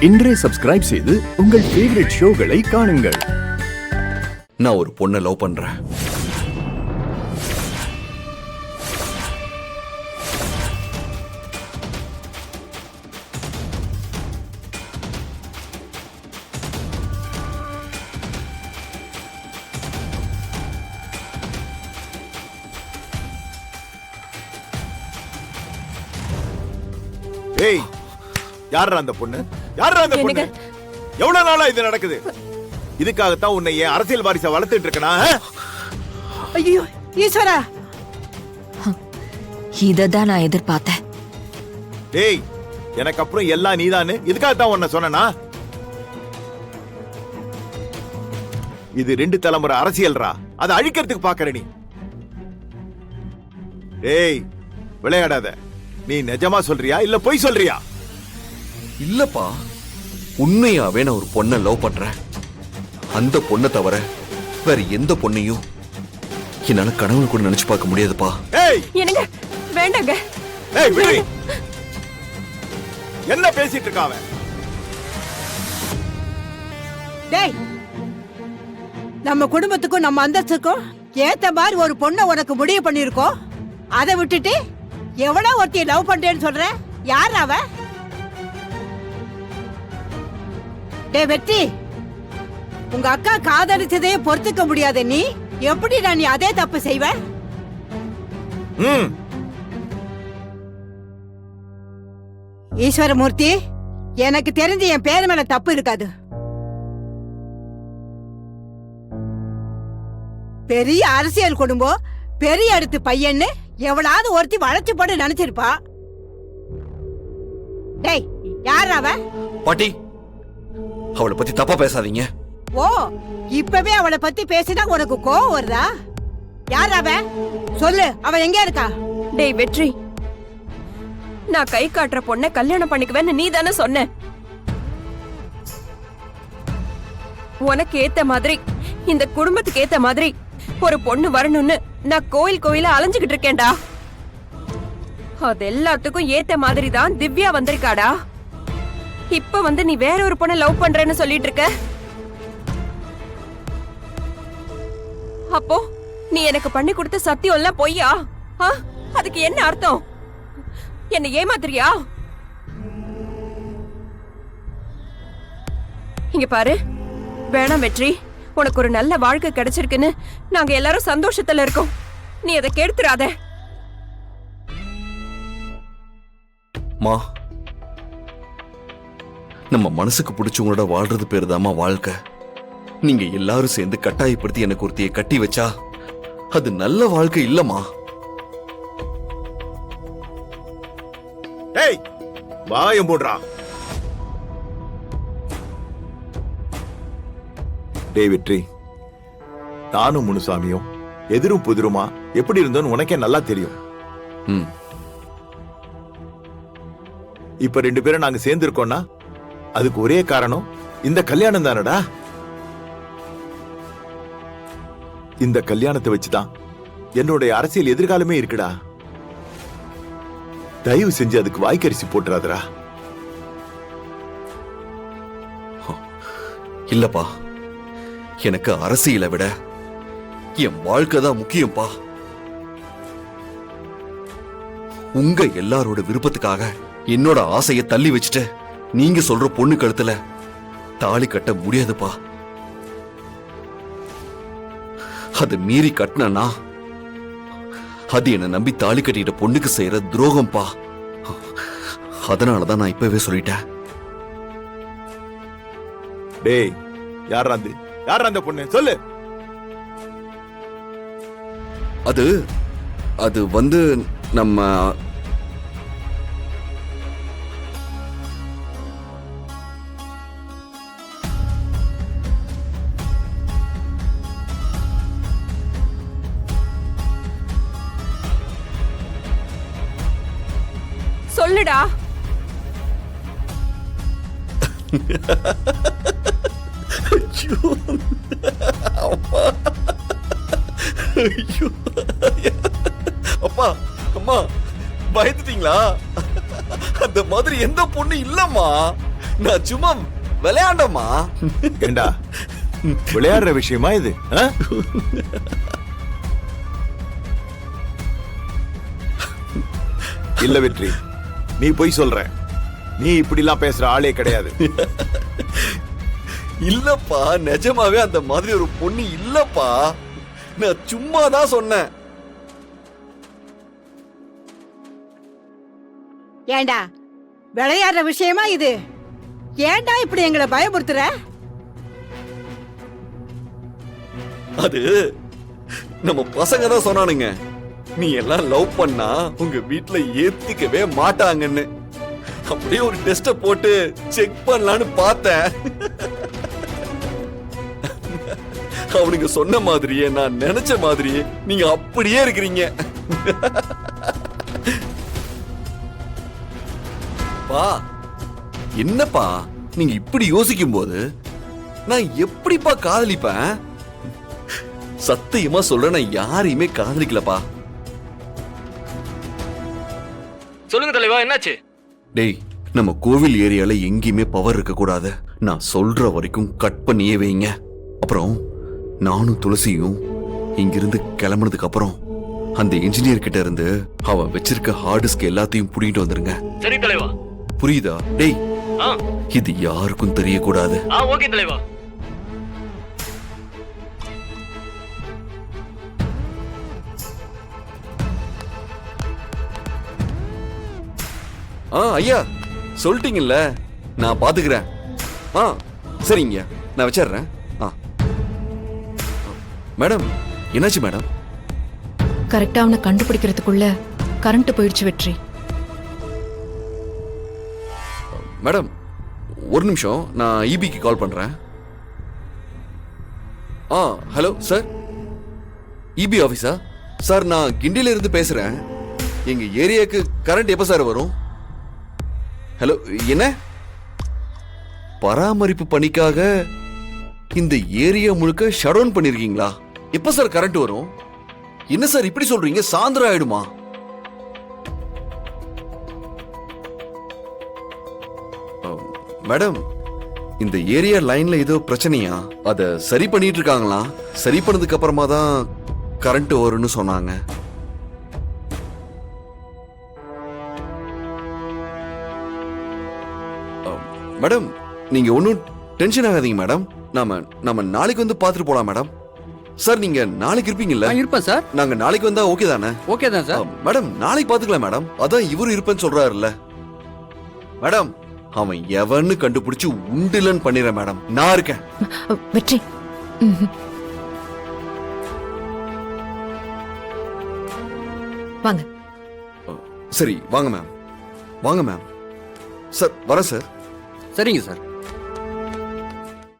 இன்றே சப்ஸ்கிரைப் செய்து உங்கள் ஃபேவரட் ஷோகளை காணுங்கள். நான் ஒரு பொண்ணை லவ் பண்றேன். ஏய், யாரா அந்த பொண்ணு? யாரா அந்த பொண்ணு? எவ்வளவு நாளா இது நடக்குது? இதுக்காகத்தான் உன்னை ஏன் அரசியல் வாரிசை வளர்த்துட்டு இருக்கனா? ஐயோ ஈஸ்வரா, இததான் நான் எதிர்பார்த்தேன். டேய், எனக்கு அப்புறம் எல்லாம் நீதானு இதுக்காகத்தான் உன்னை சொன்னனா? இது 2 தலைமுறை அரசியல்ரா. அதை அழிக்கிறதுக்கு பாக்குற நீ. டேய், விளையாடாத. நீ நிஜமா சொல்றியா இல்ல பொய் சொல்றியா? இல்லப்பா, உண்மையாவே நான் ஒரு பொண்ணை லவ் பண்றேன். அந்த பொண்ணை தவிர வேற எந்த பொண்ணையும் என்னால கனவுல கூட நினைச்சு பார்க்க முடியாதுப்பா. ஏய், என்னங்க வேண்டாங்க. ஏய் விடு. என்ன பேசிட்டு இருக்க அவன்? டேய், நம்ம குடும்பத்துக்கும் நம்ம அந்தஸ்துக்கும் ஏத்த மாதிரி ஒரு பொண்ணை உனக்கு முடிவு பண்ணிருக்கோம். அதை விட்டுட்டு எவ்வளவு ஒருத்திய லவ் பண்றேன்னு சொல்ற? யார் அவ? டேய் வெற்றி, உங்க அக்கா காதலிச்சதே பொறுத்துக்க முடியாத நீ எப்படி நீ அதே தப்பு செய்வ? ஈஸ்வரமூர்த்தி, எனக்கு தெரிஞ்சு என் பேரு மேல தப்பு இருக்காது. பெரிய அரசியல் குடும்பம், பெரிய அடுத்து பையன்னு எவ்வளவு ஒருத்தி வளைச்சு போட்டு நினைச்சிருப்பா. டேய், யார் அவ? பாட்டி, அவளை பத்தி தப்பா பேசாதீங்க. ஓ, இப்பவே அவளை பத்தி பேசினா உனக்கு கோவம் வருதா? யார் அவ? சொல்லு, அவ எங்க இருக்கா? டேய் வெற்றி, நான் கை காட்டுற பொண்ணை கல்யாணம் பண்ணிக்குவேன்னு நீ தானே சொன்ன. உனக்கு ஏத்த மாதிரி, இந்த குடும்பத்துக்கு ஏத்த மாதிரி ஒரு பொண்ணு வரணும்னு நான் கோயில் கோயில அலைஞ்சுகிட்டு இருக்கேன்டா. அது எல்லாத்துக்கும் ஏத்த மாதிரி தான் திவ்யா வந்திருக்காடா. இப்ப வந்து நீ வேற ஒரு பொண்ணை லவ் பண்றேன்னு சொல்லிட்டு இருக்க. அப்போ நீ எனக்கு பண்ணி கொடுத்த சத்தியம் எல்லாம் பொய்யா? அதுக்கு என்ன அர்த்தம்? என்ன ஏமாத்துறியா? இங்க பாரு, வேணாம் வெற்றி. உனக்கு ஒரு நல்ல வாழ்க்கை கிடைச்சிருக்குன்னு நாங்க எல்லாரும் சந்தோஷத்துல இருக்கோம். நீ அதை கெடுத்துறாத. மா, நம்ம மனசுக்கு பிடிச்சவங்களோட வாழ்றது பேருதாமா வாழ்க்கை. நீங்க எல்லாரும் சேர்ந்து கட்டாயப்படுத்தி எனக்கு ஒருத்தியை கட்டி வச்சா அது நல்ல வாழ்க்கை இல்லம்மா. ஏய், வாயம் போடுறா. டேய் வெற்றி, நானும் முனுசாமியும் எதிரும் புதிருமா எப்படி இருந்தோன்னு உனக்கே நல்லா தெரியும். இப்ப 2 பேரும் நாங்க சேர்ந்து இருக்கோம்னா அதுக்கு ஒரே காரணம் இந்த கல்யாணம் தானடா. இந்த கல்யாணத்தை வச்சுதான் என்னுடைய அரசியல் எதிர்காலமே இருக்குடா. தயவு செஞ்சு அதுக்கு வாய்க்கரிசி போட்டுறாதடா. இல்லப்பா, எனக்கு அரசியலை விட என் வாழ்க்கை தான் முக்கியம்பா. உங்க எல்லாரோட விருப்பத்துக்காக என்னோட ஆசையை தள்ளி வச்சுட்டு நீங்க சொல்ற பொண்ணு கழுத்துல தாலி கட்ட முடியாதுப்பா. அது மீறி கட்டினா அது என்ன நம்பி தாலி கட்டிட்ட பொண்ணுக்கு செய்யற துரோகம்பா. அதனாலதான் நான் இப்பவே சொல்லிட்டேன். டேய், யார் அந்த பொண்ணு? சொல்லு. அது வந்து நம்ம சொல்லுடா. அப்பா, அம்மா, பயந்துட்டீங்களா? அந்த மாதிரி எந்த பொண்ணு இல்லம்மா. நான் சும்மா விளையாண்டம்மா. ஏண்டா விளையாடுற விஷயமா இது? ஆ? இல்ல வெற்றி, நீ போய் சொல்ற. நீ இப்படிலாம் பேசுற ஆளே கிடையாது. இல்லப்பா, நிஜமாவே அந்த மாதிரி ஒரு பொண்ணு இல்லப்பா. நான் சும்மா தான் சொன்னேன். ஏண்டா விளையாடுற விஷயமா இது? ஏண்டா இப்படி எங்களை பயமுறுத்துற? அது நம்ம பசங்க தான் சொன்னானுங்க, நீ எல்லாம் லவ் பண்ணா உங்க வீட்ல ஏத்துக்கவே மாட்டாங்கன்னு. அப்படியே ஒரு டெஸ்ட போட்டு செக் பண்ணலான்னு பார்த்தேன். அவனுங்க சொன்ன மாதிரியே, நான் நினைச்ச மாதிரியே நீங்க அப்படியே இருக்கிறீங்க. பா, என்னப்பா நீங்க இப்படி யோசிக்கும் போது நான் எப்படிப்பா காதலிப்பேன்? சத்தியமா சொல்றேன், நான் யாரையுமே காதலிக்கலப்பா. சொல்லுங்க தலைவா, என்னாச்சு? டேய், நம்ம கோவில் ஏரியால எங்கேயுமே பவர் இருக்க கூடாது. நான் சொல்ற வரைக்கும் கட் பண்ணியே வைங்க. அப்புறம் நானும் துளசியும் இங்கிருந்து கிளம்புனதுக்கு அப்புறம் அந்த இன்ஜினியர் கிட்ட இருந்து அவன் வச்சிருக்க ஹார்ட் டிஸ்க் எல்லாத்தையும் புடிங்கிட்டு வந்துருங்க. சரி தலைவா. புரியுதா? டேய், ஆ இது யாருக்கும் தெரியக்கூடாது. ஓகே தலைவா. ஐயா சொல்லிட்டீங்கல்ல, நான் பாத்துக்கிறேன். சரிங்க, நான் வச்சிடுறேன். மேடம், என்னாச்சு மேடம்? கரெக்டா அவனை கண்டுபிடிக்கிறதுக்குள்ள கரண்ட் போயிடுச்சு வெற்றி. மேடம், ஒரு நிமிஷம், நான் இபிக்கு கால் பண்றேன். ஹலோ சார், இபி ஆபீஸா? சார், நான் கிண்டில இருந்து பேசுறேன். எங்க ஏரியாக்கு கரண்ட் எப்ப சார் வரும்? ஹலோ, என்ன பராமரிப்பு பணிக்காக இந்த ஏரியா முழுக்க ஷட் டவுன் பண்ணிருக்கீங்களா? எப்ப சார் கரண்ட் வரும்? என்ன சார் இப்படி சொல்றீங்க? சாயந்தரம் ஆயிடுமா? மேடம், இந்த ஏரியா லைன்ல ஏதோ பிரச்சனையா? அத சரி பண்ணிட்டு இருக்காங்களா? சரி பண்ணதுக்கு அப்புறமா தான் கரண்ட் வரும்னு சொன்னாங்க. மேடம், நீங்க ஒன்னும் டென்ஷன் ஆகாதீங்க மேடம். நாம நாளைக்கு வந்து பாத்துட்டு போலாம் மேடம். சார், நீங்க நாளைக்கு இருப்பீங்கல்ல? இருப்பேன் சார். நாங்க நாளைக்கு வந்தா ஓகே தானே? ஓகே தான் சார். மேடம், நாளைக்கு பாத்துக்கலாம் மேடம். அதான் இவரு இருப்பேன்னு சொல்றாருல்ல மேடம். அவன் எவன்னு கண்டுபிடிச்சு உண்டிலன்னு பண்ணிடுறேன் மேடம். நான் இருக்கேன். வெற்றி, வாங்க. சரி, வாங்க மேம். வாங்க மேம். சார், வரேன் சார். சரிங்க சார்.